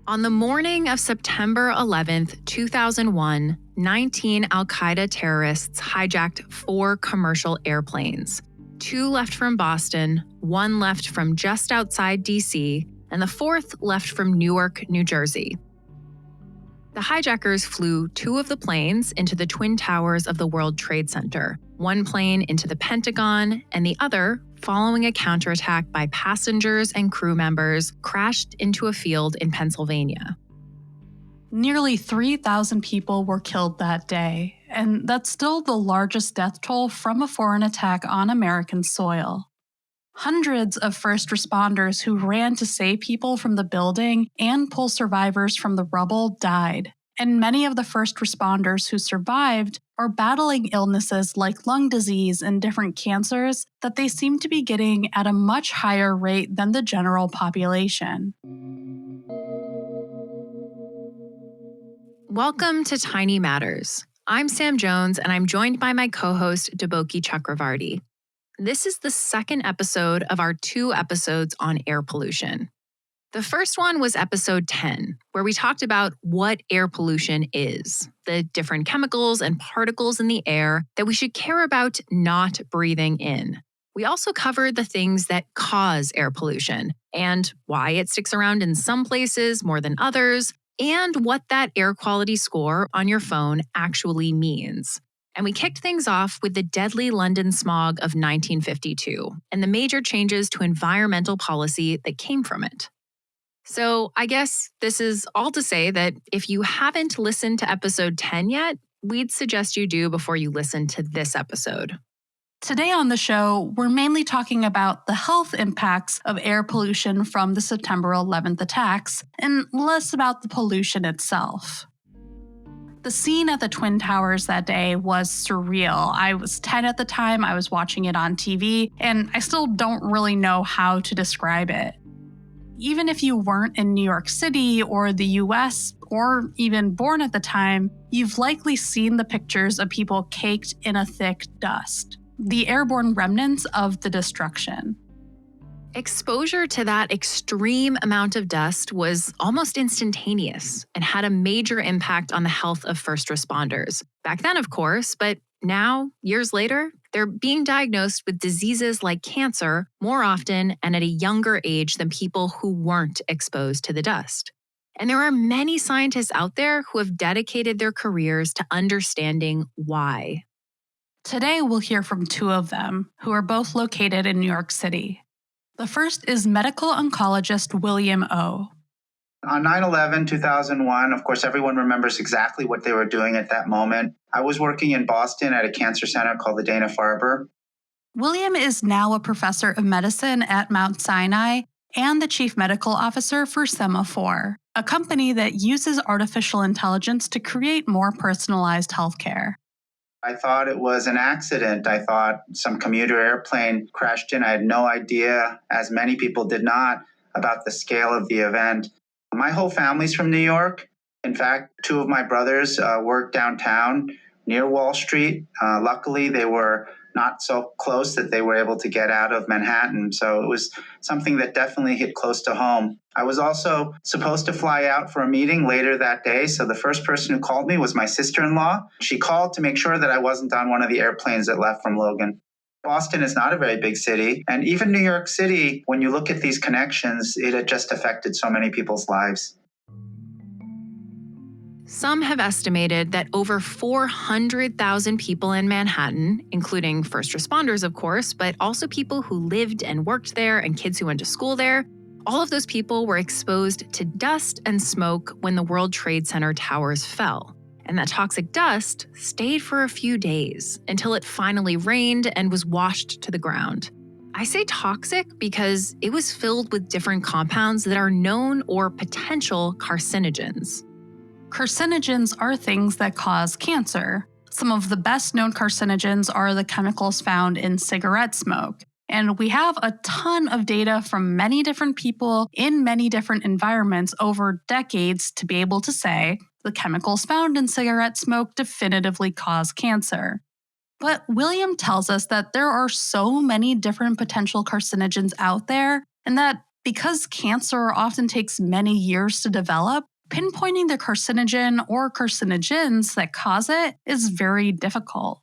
On the morning of September 11th, 2001, 19 al-Qaeda terrorists hijacked 4 commercial airplanes. 2 left from Boston, 1 left from just outside D.C., and the 4th left from Newark, New Jersey. The hijackers flew 2 of the planes into the Twin Towers of the World Trade Center, 1 plane into the Pentagon, and the other, following a counterattack by passengers and crew members, crashed into a field in Pennsylvania. Nearly 3,000 people were killed that day, and that's still the largest death toll from a foreign attack on American soil. Hundreds of first responders who ran to save people from the building and pull survivors from the rubble died, and many of the first responders who survived are battling illnesses like lung disease and different cancers that they seem to be getting at a much higher rate than the general population. Welcome to Tiny Matters. I'm Sam Jones, and I'm joined by my co-host, Deboki Chakravarti. This is the second episode of our 2 episodes on air pollution. The first one was episode 10, where we talked about what air pollution is, the different chemicals and particles in the air that we should care about not breathing in. We also covered the things that cause air pollution and why it sticks around in some places more than others, and what that air quality score on your phone actually means. And we kicked things off with the deadly London smog of 1952 and the major changes to environmental policy that came from it. So I guess this is all to say that if you haven't listened to episode 10 yet, we'd suggest you do before you listen to this episode. Today on the show, we're mainly talking about the health impacts of air pollution from the September 11th attacks, and less about the pollution itself. The scene at the Twin Towers that day was surreal. I was 10 at the time, I was watching it on TV, and I still don't really know how to describe it. Even if you weren't in New York City or the US, or even born at the time, you've likely seen the pictures of people caked in a thick dust, the airborne remnants of the destruction. Exposure to that extreme amount of dust was almost instantaneous and had a major impact on the health of first responders. Back then, of course, but now, years later, they're being diagnosed with diseases like cancer more often and at a younger age than people who weren't exposed to the dust. And there are many scientists out there who have dedicated their careers to understanding why. Today, we'll hear from 2 of them, who are both located in New York City. The first is medical oncologist William O. On 9/11, 2001, of course, everyone remembers exactly what they were doing at that moment. I was working in Boston at a cancer center called the Dana-Farber. William is now a professor of medicine at Mount Sinai and the chief medical officer for Sema4, a company that uses artificial intelligence to create more personalized healthcare. I thought it was an accident. I thought some commuter airplane crashed in. I had no idea, as many people did not, about the scale of the event. My whole family's from New York. In fact, 2 of my brothers work downtown near Wall Street. Luckily, they were not so close that they were able to get out of Manhattan. So it was something that definitely hit close to home. I was also supposed to fly out for a meeting later that day. So the first person who called me was my sister-in-law. She called to make sure that I wasn't on one of the airplanes that left from Logan. Boston is not a very big city. And even New York City, when you look at these connections, it had just affected so many people's lives. Some have estimated that over 400,000 people in Manhattan, including first responders, of course, but also people who lived and worked there and kids who went to school there, all of those people were exposed to dust and smoke when the World Trade Center towers fell. And that toxic dust stayed for a few days until it finally rained and was washed to the ground. I say toxic because it was filled with different compounds that are known or potential carcinogens. Carcinogens are things that cause cancer. Some of the best-known carcinogens are the chemicals found in cigarette smoke. And we have a ton of data from many different people in many different environments over decades to be able to say the chemicals found in cigarette smoke definitively cause cancer. But William tells us that there are so many different potential carcinogens out there, and that Because cancer often takes many years to develop, pinpointing the carcinogen or carcinogens that cause it is very difficult.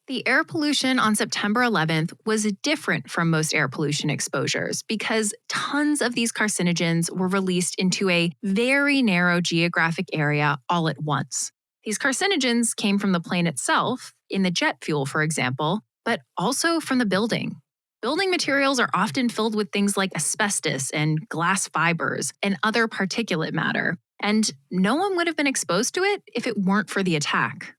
The air pollution on September 11th was different from most air pollution exposures because tons of these carcinogens were released into a very narrow geographic area all at once. These carcinogens came from the plane itself, in the jet fuel, for example, but also from the building. Building materials are often filled with things like asbestos and glass fibers and other particulate matter, and no one would have been exposed to it if it weren't for the attack.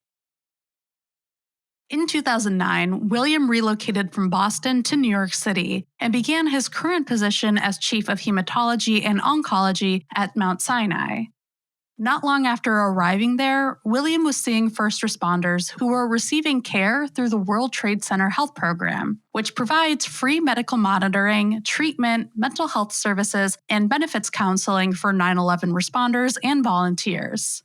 In 2009, William relocated from Boston to New York City and began his current position as Chief of Hematology and Oncology at Mount Sinai. Not long after arriving there, William was seeing first responders who were receiving care through the World Trade Center Health Program, which provides free medical monitoring, treatment, mental health services, and benefits counseling for 9/11 responders and volunteers.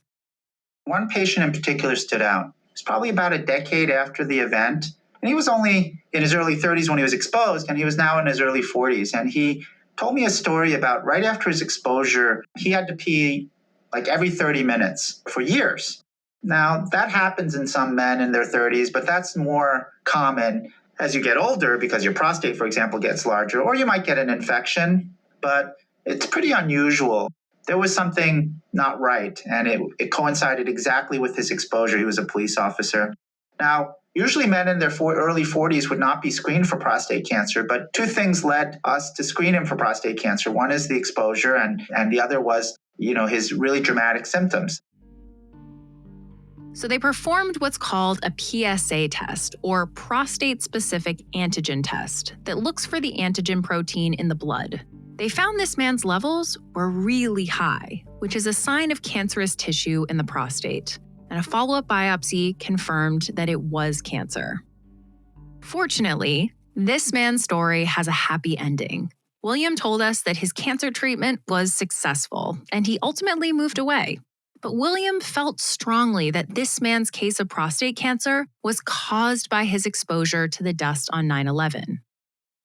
One patient in particular stood out. It was probably about a decade after the event, and he was only in his early 30s when he was exposed, and he was now in his early 40s. And he told me a story about right after his exposure, he had to pee like every 30 minutes for years. Now, that happens in some men in their 30s, but that's more common as you get older because your prostate, for example, gets larger, or you might get an infection, but it's pretty unusual. There was something not right, and it coincided exactly with his exposure. He was a police officer. Now, usually men in their early 40s would not be screened for prostate cancer, but two things led us to screen him for prostate cancer. One is the exposure, and the other was, his really dramatic symptoms. So they performed what's called a PSA test, or prostate-specific antigen test, that looks for the antigen protein in the blood. They found this man's levels were really high, which is a sign of cancerous tissue in the prostate, and a follow-up biopsy confirmed that it was cancer. Fortunately, this man's story has a happy ending. William told us that his cancer treatment was successful, and he ultimately moved away. But William felt strongly that this man's case of prostate cancer was caused by his exposure to the dust on 9/11.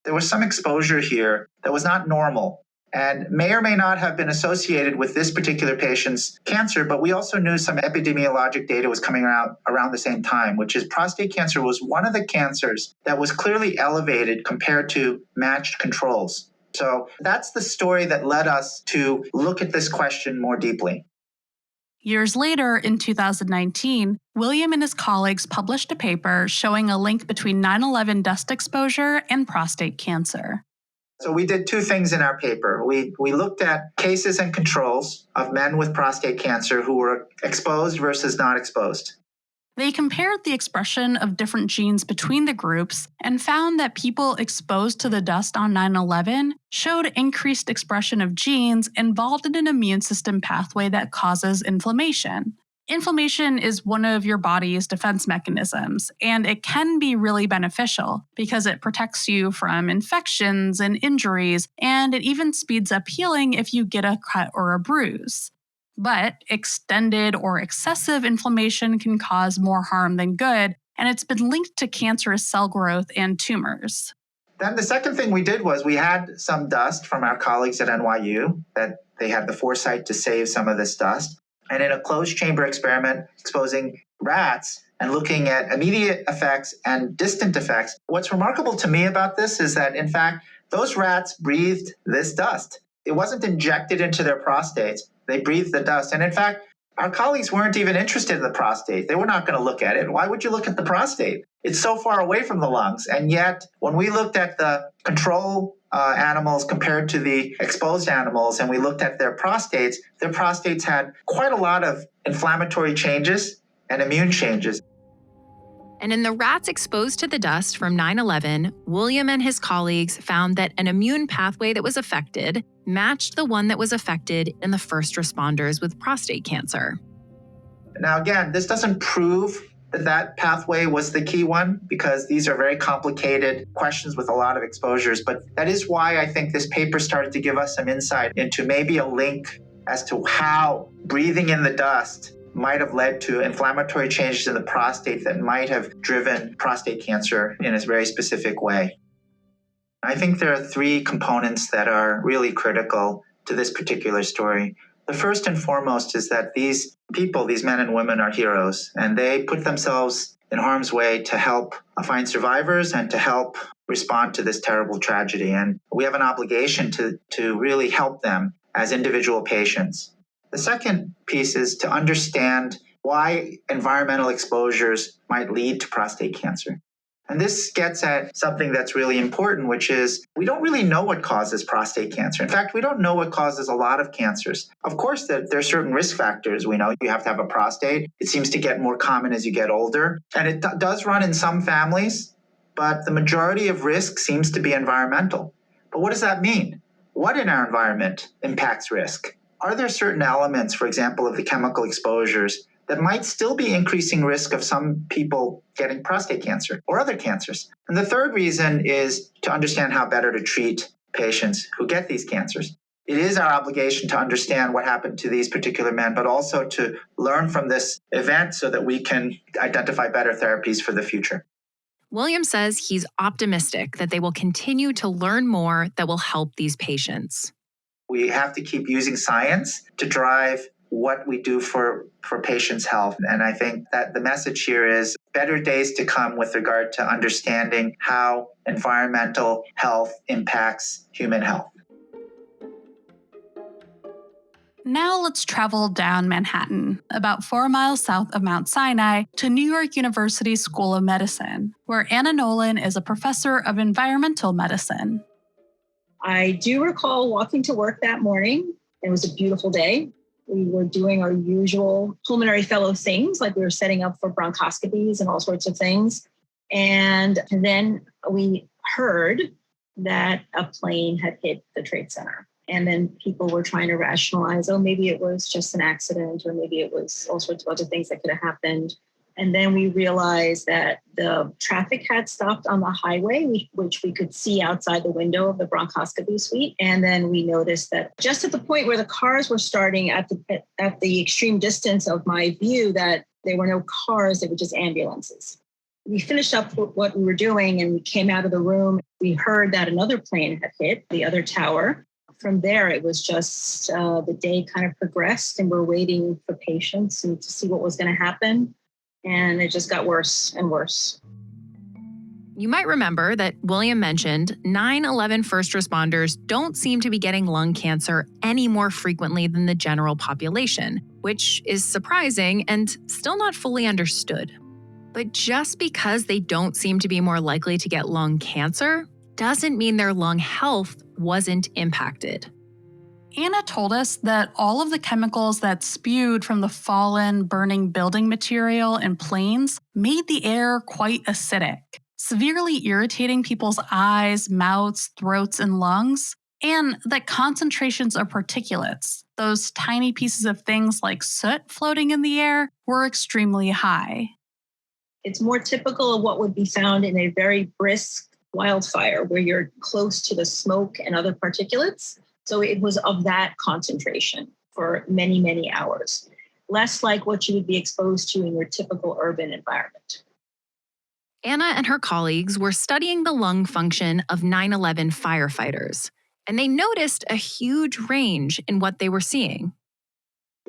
There was some exposure here that was not normal and may or may not have been associated with this particular patient's cancer, but we also knew some epidemiologic data was coming out around the same time, which is prostate cancer was one of the cancers that was clearly elevated compared to matched controls. So that's the story that led us to look at this question more deeply. Years later, in 2019, William and his colleagues published a paper showing a link between 9/11 dust exposure and prostate cancer. So we did two things in our paper. We looked at cases and controls of men with prostate cancer who were exposed versus not exposed. They compared the expression of different genes between the groups and found that people exposed to the dust on 9/11 showed increased expression of genes involved in an immune system pathway that causes inflammation. Inflammation is one of your body's defense mechanisms, and it can be really beneficial because it protects you from infections and injuries, and it even speeds up healing if you get a cut or a bruise. But extended or excessive inflammation can cause more harm than good, and it's been linked to cancerous cell growth and tumors. Then the second thing we did was we had some dust from our colleagues at NYU that they had the foresight to save some of this dust. And in a closed chamber experiment exposing rats and looking at immediate effects and distant effects, what's remarkable to me about this is that, in fact, those rats breathed this dust. It wasn't injected into their prostates. They breathed the dust. And in fact, our colleagues weren't even interested in the prostate. They were not going to look at it. Why would you look at the prostate? It's so far away from the lungs. And yet, when we looked at the control animals compared to the exposed animals, and we looked at their prostates had quite a lot of inflammatory changes and immune changes. And in the rats exposed to the dust from 9/11, William and his colleagues found that an immune pathway that was affected matched the one that was affected in the first responders with prostate cancer. Now, again, this doesn't prove that pathway was the key one because these are very complicated questions with a lot of exposures. But that is why I think this paper started to give us some insight into maybe a link as to how breathing in the dust might have led to inflammatory changes in the prostate that might have driven prostate cancer in a very specific way. I think there are three components that are really critical to this particular story. The first and foremost is that these people, these men and women, are heroes, and they put themselves in harm's way to help find survivors and to help respond to this terrible tragedy. And we have an obligation to really help them as individual patients. The second piece is to understand why environmental exposures might lead to prostate cancer. And this gets at something that's really important, which is we don't really know what causes prostate cancer. In fact, we don't know what causes a lot of cancers. Of course, there are certain risk factors. We know you have to have a prostate. It seems to get more common as you get older. And it does run in some families, but the majority of risk seems to be environmental. But what does that mean? What in our environment impacts risk? Are there certain elements, for example, of the chemical exposures that might still be increasing risk of some people getting prostate cancer or other cancers? And the third reason is to understand how better to treat patients who get these cancers. It is our obligation to understand what happened to these particular men, but also to learn from this event so that we can identify better therapies for the future. William says he's optimistic that they will continue to learn more that will help these patients. We have to keep using science to drive what we do for patients' health. And I think that the message here is better days to come with regard to understanding how environmental health impacts human health. Now let's travel down Manhattan, about 4 miles south of Mount Sinai, to New York University School of Medicine, where Anna Nolan is a professor of environmental medicine. I do recall walking to work that morning. It was a beautiful day. We were doing our usual pulmonary fellow things, like we were setting up for bronchoscopies and all sorts of things. And then we heard that a plane had hit the Trade Center. And then people were trying to rationalize, oh, maybe it was just an accident, or maybe it was all sorts of other things that could have happened. And then we realized that the traffic had stopped on the highway, which we could see outside the window of the bronchoscopy suite. And then we noticed that just at the point where the cars were starting at the extreme distance of my view, that there were no cars, they were just ambulances. We finished up what we were doing and we came out of the room. We heard that another plane had hit the other tower. From there, it was just the day kind of progressed and we're waiting for patients and to see what was going to happen. And it just got worse and worse. You might remember that William mentioned 9/11 first responders don't seem to be getting lung cancer any more frequently than the general population, which is surprising and still not fully understood. But just because they don't seem to be more likely to get lung cancer doesn't mean their lung health wasn't impacted. Anna told us that all of the chemicals that spewed from the fallen, burning building material in planes made the air quite acidic, severely irritating people's eyes, mouths, throats, and lungs, and that concentrations of particulates, those tiny pieces of things like soot floating in the air, were extremely high. It's more typical of what would be found in a very brisk wildfire where you're close to the smoke and other particulates. So it was of that concentration for many, many hours, less like what you would be exposed to in your typical urban environment. Anna and her colleagues were studying the lung function of 9/11 firefighters, and they noticed a huge range in what they were seeing.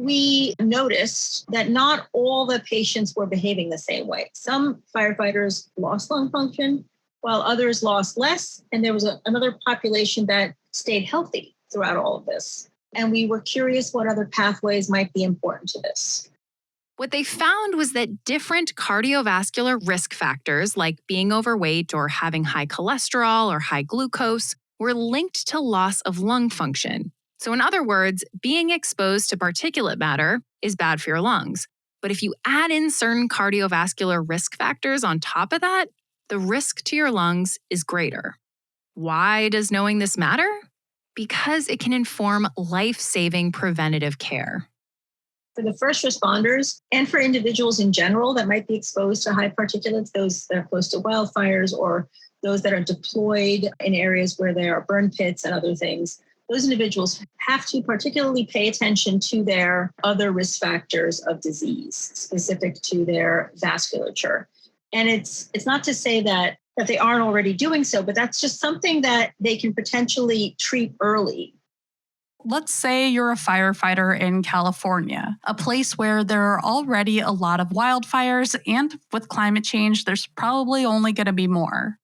We noticed that not all the patients were behaving the same way. Some firefighters lost lung function, while others lost less, and there was another population that stayed healthy throughout all of this. And we were curious what other pathways might be important to this. What they found was that different cardiovascular risk factors, like being overweight or having high cholesterol or high glucose, were linked to loss of lung function. So in other words, being exposed to particulate matter is bad for your lungs. But if you add in certain cardiovascular risk factors on top of that, the risk to your lungs is greater. Why does knowing this matter? Because it can inform life-saving preventative care. For the first responders and for individuals in general that might be exposed to high particulates, those that are close to wildfires or those that are deployed in areas where there are burn pits and other things, those individuals have to particularly pay attention to their other risk factors of disease specific to their vasculature. And it's not to say that that they aren't already doing so, but that's just something that they can potentially treat early. Let's say you're a firefighter in California, a place where there are already a lot of wildfires, and with climate change, there's probably only going to be more.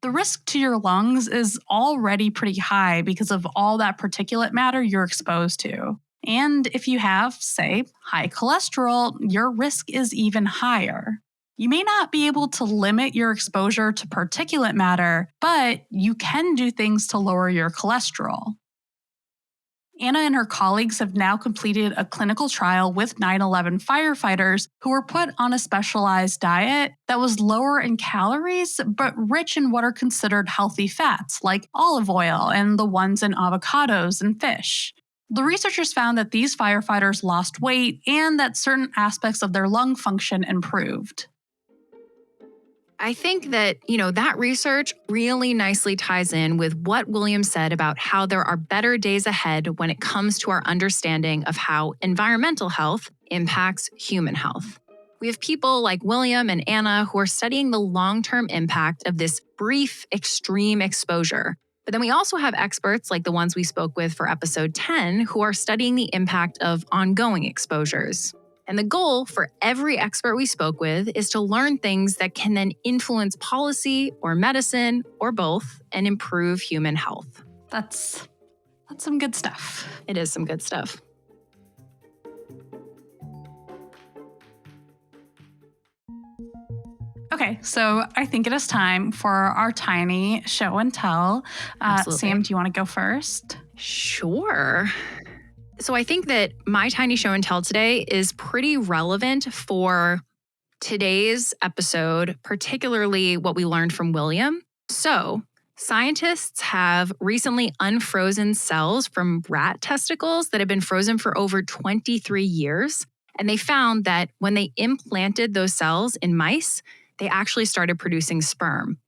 The risk to your lungs is already pretty high because of all that particulate matter you're exposed to. And if you have, say, high cholesterol, your risk is even higher. You may not be able to limit your exposure to particulate matter, but you can do things to lower your cholesterol. Anna and her colleagues have now completed a clinical trial with 9/11 firefighters who were put on a specialized diet that was lower in calories, but rich in what are considered healthy fats, like olive oil and the ones in avocados and fish. The researchers found that these firefighters lost weight and that certain aspects of their lung function improved. I think that, that research really nicely ties in with what William said about how there are better days ahead when it comes to our understanding of how environmental health impacts human health. We have people like William and Anna who are studying the long-term impact of this brief, extreme exposure. But then we also have experts like the ones we spoke with for episode 10 who are studying the impact of ongoing exposures. And the goal for every expert we spoke with is to learn things that can then influence policy or medicine or both and improve human health. That's some good stuff. It is some good stuff. Okay, so I think it is time for our tiny show and tell. Sam, do you want to go first? Sure. So I think that my tiny show and tell today is pretty relevant for today's episode, particularly what we learned from William. So scientists have recently unfrozen cells from rat testicles that have been frozen for over 23 years. And they found that when they implanted those cells in mice, they actually started producing sperm.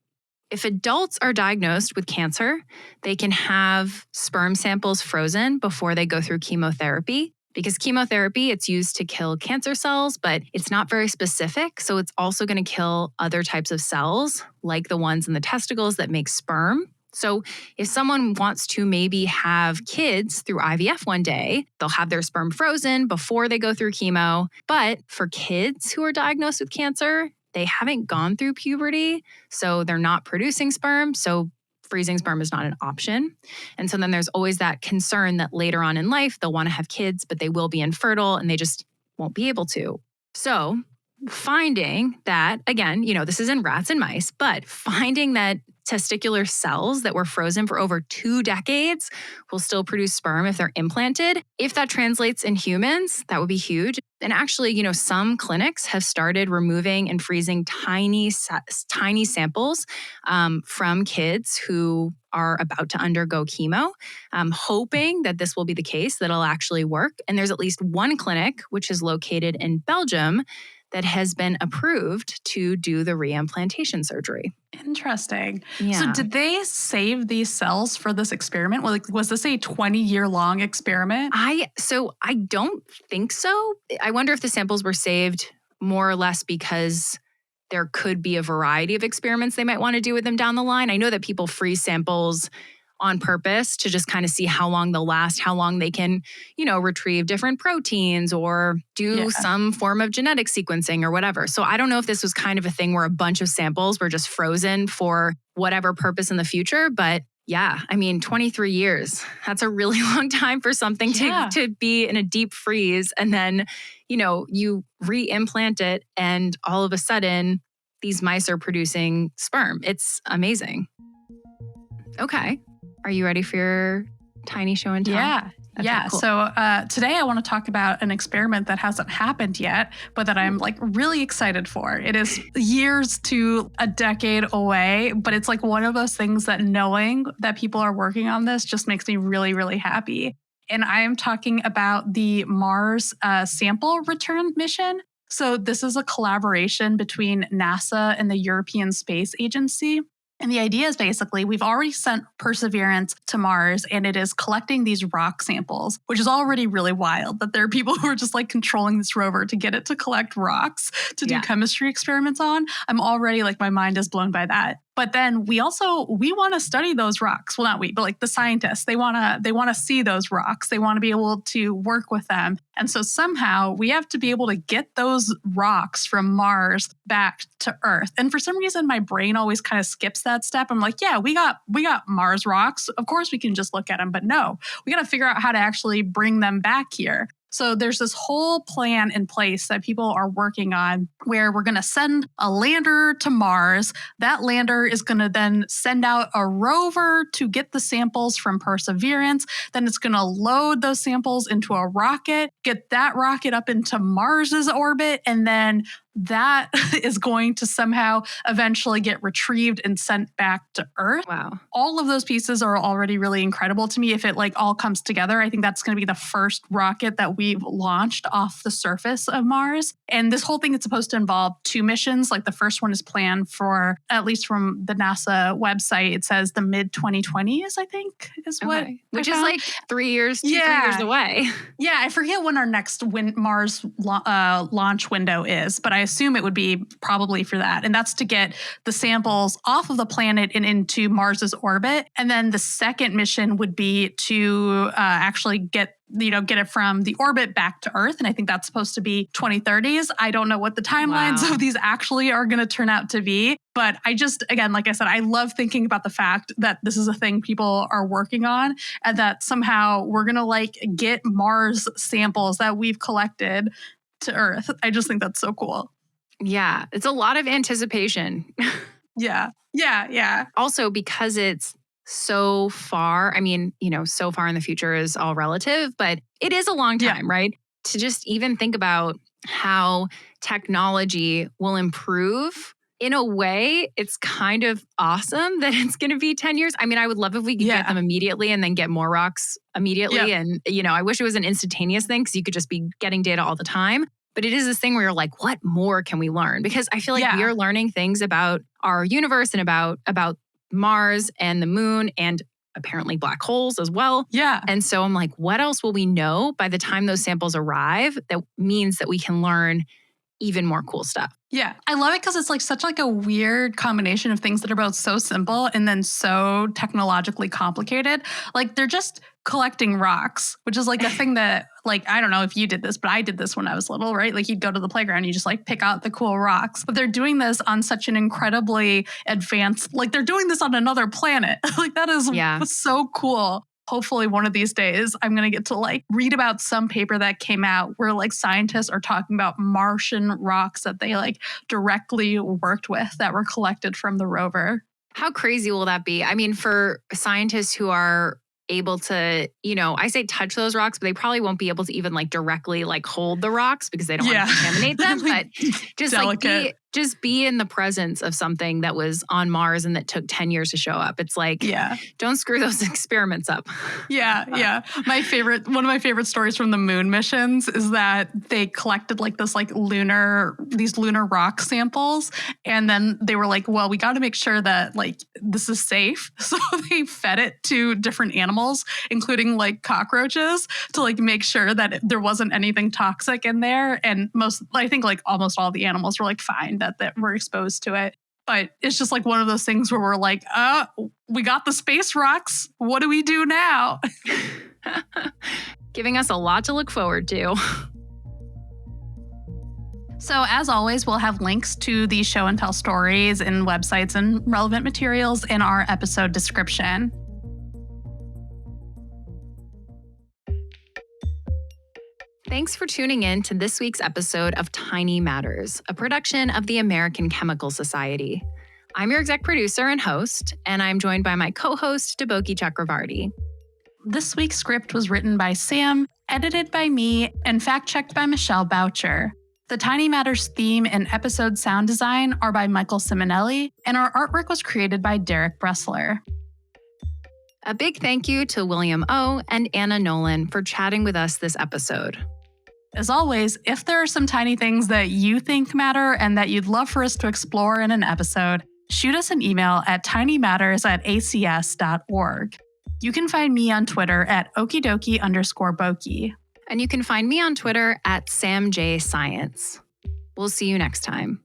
If adults are diagnosed with cancer, they can have sperm samples frozen before they go through chemotherapy. Because chemotherapy, it's used to kill cancer cells, but it's not very specific. So it's also going to kill other types of cells, like the ones in the testicles that make sperm. So if someone wants to maybe have kids through IVF one day, they'll have their sperm frozen before they go through chemo. But for kids who are diagnosed with cancer, they haven't gone through puberty, so they're not producing sperm. So freezing sperm is not an option. And so then there's always that concern that later on in life, they'll want to have kids, but they will be infertile and they just won't be able to. So finding that, again, this is in rats and mice, but finding that testicular cells that were frozen for over 2 decades will still produce sperm if they're implanted. If that translates in humans, that would be huge. And actually, some clinics have started removing and freezing tiny samples from kids who are about to undergo chemo, hoping that this will be the case, that it'll actually work. And there's at least one clinic, which is located in Belgium, that has been approved to do the reimplantation surgery. Interesting. Yeah. So did they save these cells for this experiment? Was this a 20-year-long experiment? I don't think so. I wonder if the samples were saved more or less because there could be a variety of experiments they might want to do with them down the line. I know that people freeze samples on purpose to just kind of see how long they'll last, how long they can, retrieve different proteins or do some form of genetic sequencing or whatever. So I don't know if this was kind of a thing where a bunch of samples were just frozen for whatever purpose in the future. But yeah, 23 years, that's a really long time for something to be in a deep freeze. And then, you re-implant it and all of a sudden these mice are producing sperm. It's amazing. Okay. Are you ready for your tiny show and tell? Yeah. Okay, yeah. cool. So today I want to talk about an experiment that hasn't happened yet, but that I'm really excited for. It is years to a decade away, but it's one of those things that knowing that people are working on this just makes me really, really happy. And I am talking about the Mars sample return mission. So this is a collaboration between NASA and the European Space Agency. And the idea is basically we've already sent Perseverance to Mars and it is collecting these rock samples, which is already really wild that there are people who are just controlling this rover to get it to collect rocks to do chemistry experiments on. I'm already my mind is blown by that. But then we want to study those rocks. Well, not we, but like the scientists, they want to see those rocks. They want to be able to work with them. And so somehow we have to be able to get those rocks from Mars back to Earth. And for some reason, my brain always kind of skips that step. I'm like, yeah, we got Mars rocks. Of course we can just look at them, but no, we got to figure out how to actually bring them back here. So there's this whole plan in place that people are working on where we're going to send a lander to Mars. That lander is going to then send out a rover to get the samples from Perseverance. Then it's going to load those samples into a rocket, get that rocket up into Mars's orbit, and then that is going to somehow eventually get retrieved and sent back to Earth. Wow. All of those pieces are already really incredible to me. If it like all comes together, I think that's going to be the first rocket that we've launched off the surface of Mars. And this whole thing is supposed to involve 2 missions. Like the first one is planned for, at least from the NASA website, it says the mid-2020s, I think, is what. Which is like 3 years, 3 years away. Yeah, I forget when our next Mars launch window is, but I assume it would be probably for that. And that's to get the samples off of the planet and into Mars's orbit. And then the second mission would be to actually get it from the orbit back to Earth. And I think that's supposed to be 2030s. I don't know what the timelines of these actually are going to turn out to be. But I just, again, like I said, I love thinking about the fact that this is a thing people are working on and that somehow we're going to like get Mars samples that we've collected to Earth. I just think that's so cool. Yeah, it's a lot of anticipation. Yeah. Also, because it's so far, I mean, so far in the future is all relative, but it is a long time, right? To just even think about how technology will improve. In a way, it's kind of awesome that it's going to be 10 years. I mean, I would love if we could get them immediately and then get more rocks immediately. Yeah. And, I wish it was an instantaneous thing because you could just be getting data all the time. But it is this thing where you're like, what more can we learn? Because I feel like we are learning things about our universe and about Mars and the moon and apparently black holes as well. Yeah. And so I'm like, what else will we know by the time those samples arrive that means that we can learn even more cool stuff? Yeah. I love it because it's like such like a weird combination of things that are both so simple and then so technologically complicated. Like they're just collecting rocks, which is like a thing that like, I don't know if you did this, but I did this when I was little, right? Like you'd go to the playground, you just like pick out the cool rocks, but they're doing this on such an incredibly advanced, like they're doing this on another planet. Like that is so cool. Hopefully one of these days I'm going to get to like read about some paper that came out where like scientists are talking about Martian rocks that they like directly worked with that were collected from the rover. How crazy will that be? I mean, for scientists who are able to, I say touch those rocks, but they probably won't be able to even like directly like hold the rocks because they don't want to contaminate them. But just delicate. Like be in the presence of something that was on Mars and that took 10 years to show up. It's like, don't screw those experiments up. Yeah. One of my favorite stories from the moon missions is that they collected like this like these lunar rock samples. And then they were like, well, we got to make sure that like this is safe. So they fed it to different animals, including like cockroaches, to like make sure that there wasn't anything toxic in there. And I think like almost all the animals were like fine that were exposed to it. But it's just like one of those things where we're like, we got the space rocks. What do we do now? Giving us a lot to look forward to. So as always, we'll have links to these show and tell stories and websites and relevant materials in our episode description. Thanks for tuning in to this week's episode of Tiny Matters, a production of the American Chemical Society. I'm your exec producer and host, and I'm joined by my co-host, Deboki Chakravarty. This week's script was written by Sam, edited by me, and fact-checked by Michelle Boucher. The Tiny Matters theme and episode sound design are by Michael Simonelli, and our artwork was created by Derek Bressler. A big thank you to William O. and Anna Nolan for chatting with us this episode. As always, if there are some tiny things that you think matter and that you'd love for us to explore in an episode, shoot us an email at tinymatters@acs.org. You can find me on Twitter at okidoki_boki. And you can find me on Twitter at SamJScience. We'll see you next time.